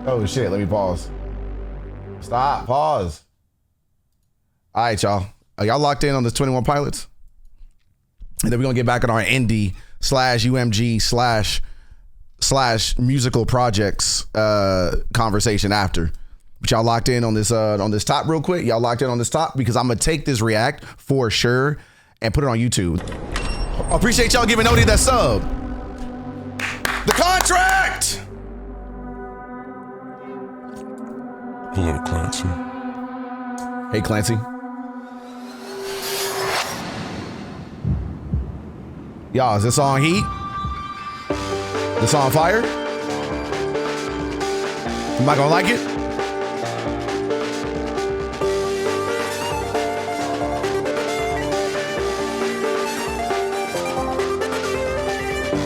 Oh shit, let me pause. Stop, pause. All right, y'all. Are y'all locked in on this 21 Pilots? And then we're gonna get back on our indie /UMG/ musical projects conversation after. But y'all locked in on this top real quick. Y'all locked in on this top because I'm gonna take this react for sure and put it on YouTube. Appreciate y'all giving Odie that sub. The contract. Hello, Clancy. Hey, Clancy. Y'all, is this on heat? This on fire? Am I gonna like it?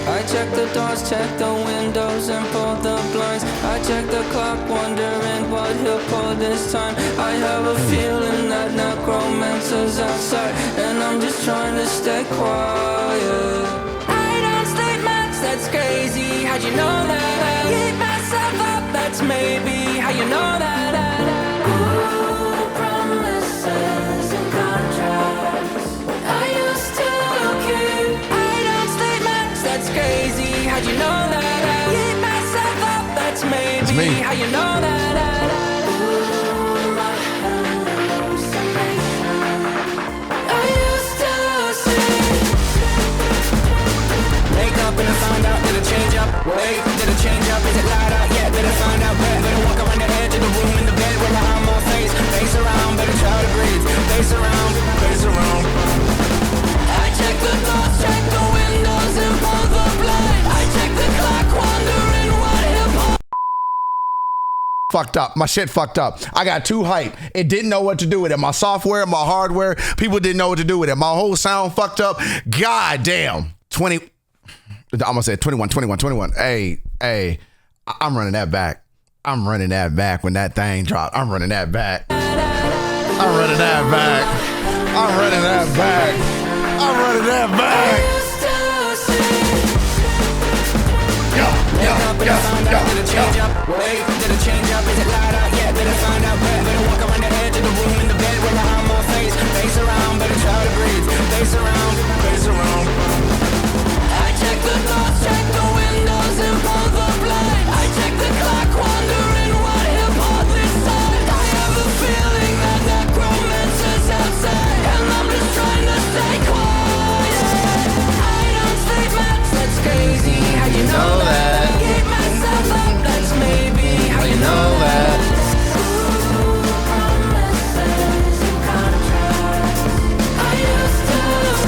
I check the doors, check the windows, and pull the blinds. I check the clock, wondering what he'll pull this time. I have a feeling that necromancer's outside, and I'm just trying to stay quiet. I don't sleep much, that's crazy. How'd you know that? I keep myself up, that's maybe how you know that. Ooh, promises and contracts. I used to keep. I don't sleep much, that's crazy. How'd you know that? I keep myself up, that's maybe how you know that. Ooh, my hallucination. I used to see. Wake up and I find out, did it change up? Wait, did it change up? Is it light out? Yeah, better find out where. Better walk around the edge of the room in the bed where behind my face. Face around, better try to breathe. Face around, face around. I check the doors, check the windows, and pull the blinds. I check the clock, wondering what he'll pull. Fucked up. My shit fucked up. I got too hype. It didn't know what to do with it. My software, my hardware, people didn't know what to do with it. My whole sound fucked up. God damn. 20. I'm gonna say 21. Hey, I'm running that back. I'm running that back when that thing dropped. I'm running that back. I'm running that back. I'm running that back. I'm running that back. Did it change up? Wait, did it change up? Is it light out? Yeah, better find out where. Better walk around the edge of the room in the bed where behind my face. Face around, better try to breathe. Face around, face around. I check the doors, check the windows, and pull the blinds. I check the clock, wondering what he'll pull this time. I have a feeling that necromancer's outside, and I'm just trying to stay quiet. I don't sleep much, that's crazy. How you know that? Keep myself up, that's maybe how you know that. Ooh, promises and contracts. I used to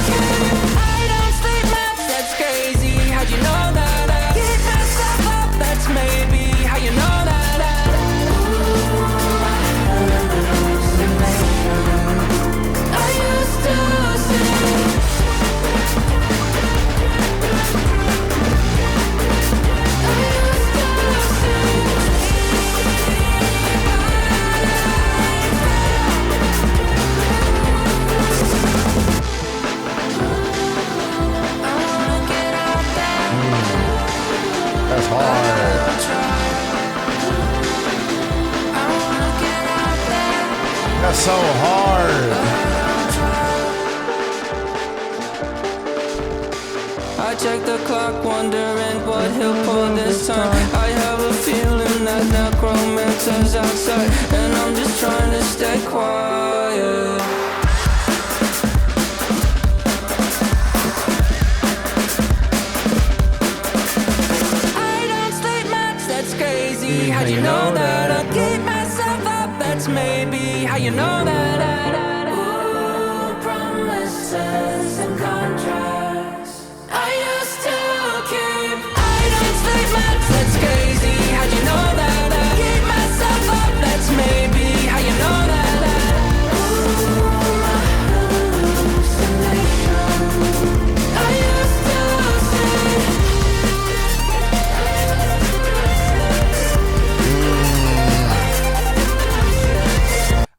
keep. I don't sleep much, that's crazy. How'd you know that? I keep myself up, that's maybe how you know that. Ooh, my hallucination. I used to see. That's hard. That's so hard. I check the clock, wondering what he'll pull this time. I have a feeling that necromancer's outside, and I'm just trying to stay quiet. I don't sleep much, that's crazy. How'd you know that? I keep myself up, that's maybe how you know that. Ooh, promises and contracts. I used to keep. I don't sleep much, that's crazy. How'd you know that? I keep myself up, that's maybe how you know that. Ooh, my hallucination. I used to see.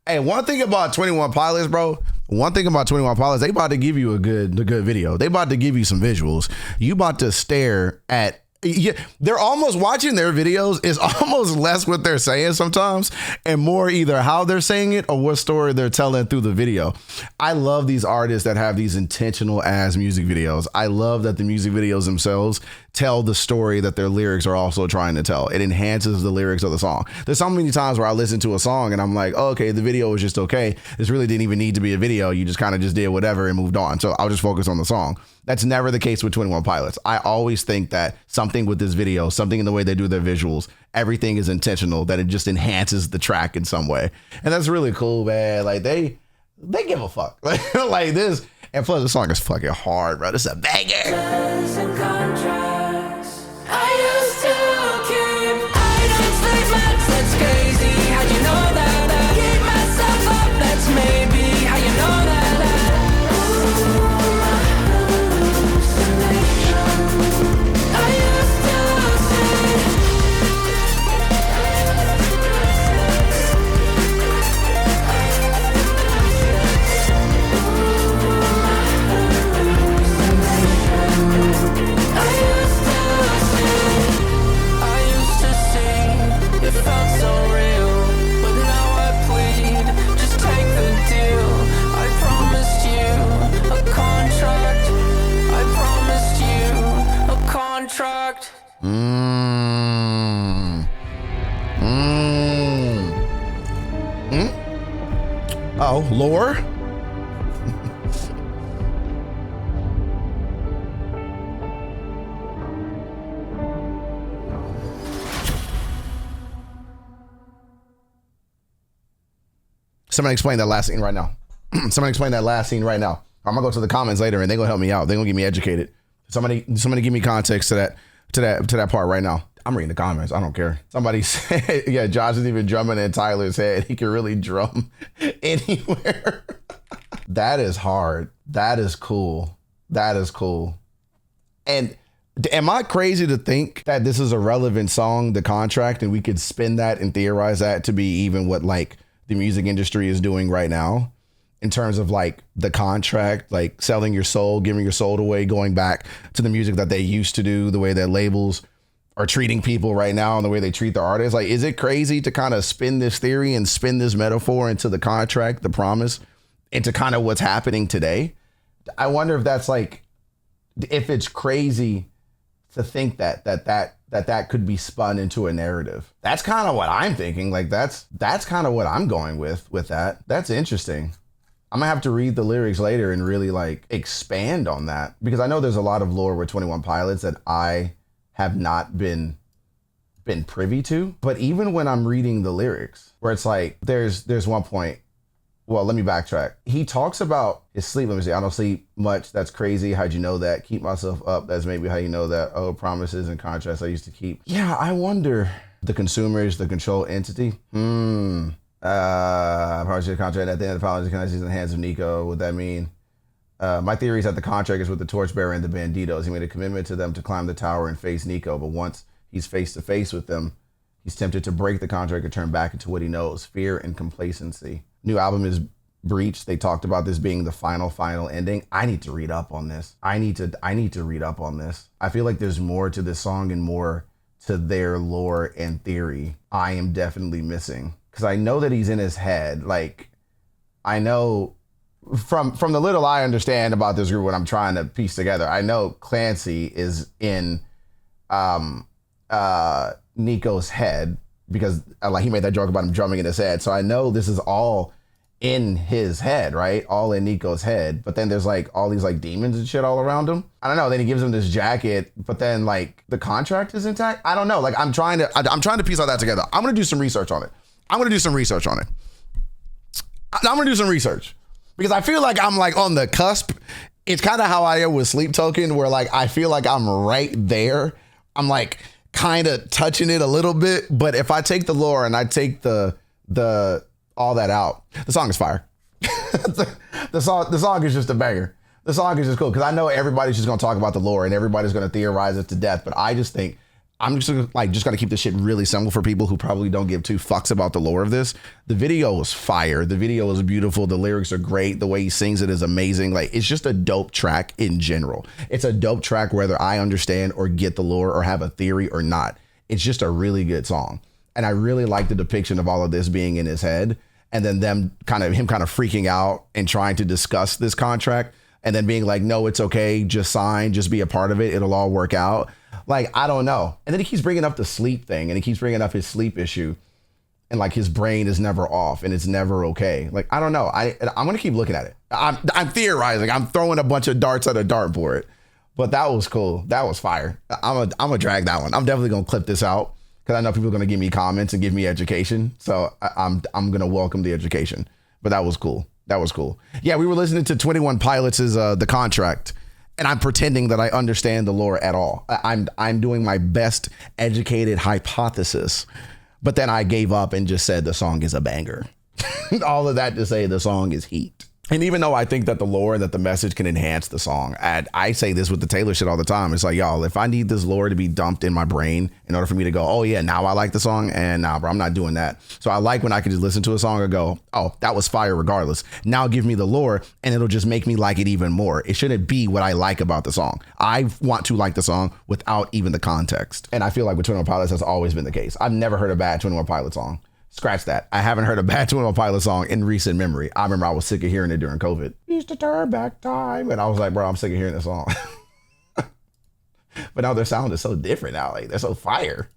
Hey, one thing about 21 Pilots, bro. One thing about 21 Pilots, they about to give you the good video. They about to give you some visuals. You about to stare at Yeah, they're almost watching their videos is almost less what they're saying sometimes and more either how they're saying it or what story they're telling through the video. I love these artists that have these intentional ass music videos. I love that the music videos themselves tell the story that their lyrics are also trying to tell. It enhances the lyrics of the song. There's so many times where I listen to a song and I'm like, oh, okay, the video was just okay. This really didn't even need to be a video. You just kind of just did whatever and moved on. So I'll just focus on the song. That's never the case with 21 Pilots. I always think that something with this video, something in the way they do their visuals, everything is intentional, that it just enhances the track in some way. And that's really cool, man. Like they give a fuck. Like this. And plus the song is fucking hard, bro. This is a banger. Oh, lore? Somebody explain that last scene right now. Somebody explain that last scene right now. I'm gonna go to the comments later and they're gonna help me out. They're gonna get me educated. Somebody give me context to that part right now. I'm reading the comments. I don't care. Somebody said, yeah, Josh is even drumming in Tyler's head. He can really drum anywhere. That is hard. That is cool. That is cool. And am I crazy to think that this is a relevant song, The Contract, and we could spin that and theorize that to be even what like the music industry is doing right now in terms of like the contract, like selling your soul, giving your soul away, going back to the music that they used to do, the way that labels are treating people right now and the way they treat the artists. Like, is it crazy to kind of spin this theory and spin this metaphor into the contract, the promise, into kind of what's happening today? I wonder if that's like, if it's crazy to think that could be spun into a narrative. That's kind of what I'm thinking. Like that's kind of what I'm going with that. That's interesting. I'm gonna have to read the lyrics later and really like expand on that, because I know there's a lot of lore with 21 Pilots that I have not been privy to. But even when I'm reading the lyrics, where it's like there's one point, well, let me backtrack. He talks about his sleep. Let me see. I don't sleep much. That's crazy. How'd you know that? Keep myself up. That's maybe how you know that. Oh, promises and contracts I used to keep. Yeah, I wonder. The consumer is the control entity. Promise you a contract at the end of the policy is in the hands of Nico. What that mean? My theory is that the contract is with the torchbearer and the banditos. He made a commitment to them to climb the tower and face Nico, but once he's face to face with them, he's tempted to break the contract and turn back into what he knows, fear and complacency. New album is Breach. They talked about this being the final ending. I need to read up on this. I need to read up on this. I feel like there's more to this song and more to their lore and theory I am definitely missing. Because I know that he's in his head. Like, I know from the little I understand about this group, what I'm trying to piece together, I know Clancy is in Nico's head, because like he made that joke about him drumming in his head. So I know this is all in his head, right? All in Nico's head. But then there's like all these like demons and shit all around him. I don't know. Then he gives him this jacket, but then like the contract is intact. I don't know. Like I'm trying to piece all that together. I'm gonna do some research on it. Because I feel like I'm like on the cusp. It's kind of how I am with Sleep Token, where like I feel like I'm right there. I'm like kind of touching it a little bit, but if I take the lore and I take the all that out, the song is fire. the song is just a banger. The song is just cool, because I know everybody's just gonna talk about the lore and everybody's gonna theorize it to death, but I just think I'm just gonna keep this shit really simple for people who probably don't give two fucks about the lore of this. The video is fire. The video is beautiful. The lyrics are great. The way he sings it is amazing. Like, it's just a dope track in general. It's a dope track whether I understand or get the lore or have a theory or not. It's just a really good song. And I really like the depiction of all of this being in his head, and then him kind of freaking out and trying to discuss this contract, and then being like, no, it's okay, just sign, just be a part of it, it'll all work out. Like, I don't know. And then he keeps bringing up the sleep thing, and he keeps bringing up his sleep issue, and like his brain is never off and it's never okay. Like, I don't know. I'm gonna keep looking at it. I'm theorizing. I'm throwing a bunch of darts at a dartboard. But that was cool. That was fire. I'm gonna drag that one. I'm definitely gonna clip this out because I know people are gonna give me comments and give me education. So I'm gonna welcome the education. But that was cool. That was cool. Yeah, we were listening to 21 Pilots' The Contract, and I'm pretending that I understand the lore at all. I'm doing my best educated hypothesis, but then I gave up and just said the song is a banger. All of that to say the song is heat. And even though I think that the lore, that the message can enhance the song, I say this with the Taylor shit all the time. It's like, y'all, if I need this lore to be dumped in my brain in order for me to go, oh yeah, now I like the song, and nah, bro, I'm not doing that. So I like when I can just listen to a song and go, oh, that was fire regardless. Now give me the lore and it'll just make me like it even more. It shouldn't be what I like about the song. I want to like the song without even the context. And I feel like with 21 Pilots, that's always been the case. I've never heard a bad 21 Pilots song. Scratch that. I haven't heard a bad 21 Pilots song in recent memory. I remember I was sick of hearing it during COVID. Used to turn back time. And I was like, bro, I'm sick of hearing this song. But now their sound is so different now. Like, they're so fire.